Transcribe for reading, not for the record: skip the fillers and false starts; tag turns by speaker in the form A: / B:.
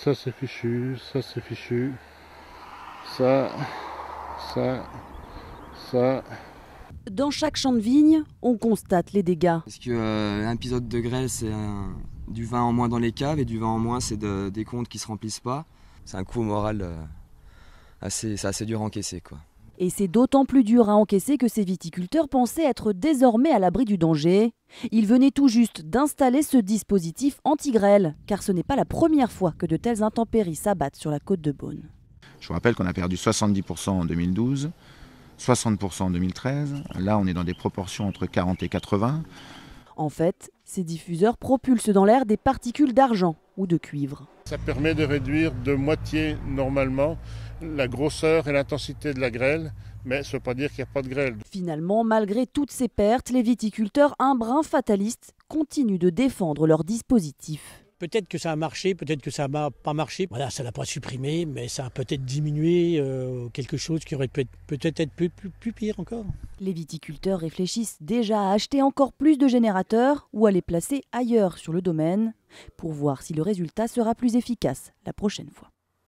A: ça c'est fichu, ça c'est fichu, ça, ça, ça.
B: Dans chaque champ de vigne, on constate les dégâts.
C: Parce qu'un épisode de grêle, c'est du vin en moins dans les caves, et du vin en moins, c'est des comptes qui ne se remplissent pas. C'est un coup au moral c'est assez dur à encaisser, quoi.
B: Et c'est d'autant plus dur à encaisser que ces viticulteurs pensaient être désormais à l'abri du danger. Ils venaient tout juste d'installer ce dispositif anti-grêle, car ce n'est pas la première fois que de telles intempéries s'abattent sur la côte de Beaune.
D: Je vous rappelle qu'on a perdu 70% en 2012, 60% en 2013. Là, on est dans des proportions entre 40 et 80.
B: En fait, ces diffuseurs propulsent dans l'air des particules d'argent ou de cuivre.
A: Ça permet de réduire de moitié normalement la grosseur et l'intensité de la grêle, mais ça ne veut pas dire qu'il n'y a pas de grêle.
B: Finalement, malgré toutes ces pertes, les viticulteurs, un brin fatalistes, continuent de défendre leur dispositif.
E: Peut-être que ça a marché, peut-être que ça n'a pas marché. Voilà, ça n'a pas supprimé, mais ça a peut-être diminué quelque chose qui aurait peut-être être plus pire encore.
B: Les viticulteurs réfléchissent déjà à acheter encore plus de générateurs ou à les placer ailleurs sur le domaine pour voir si le résultat sera plus efficace la prochaine fois.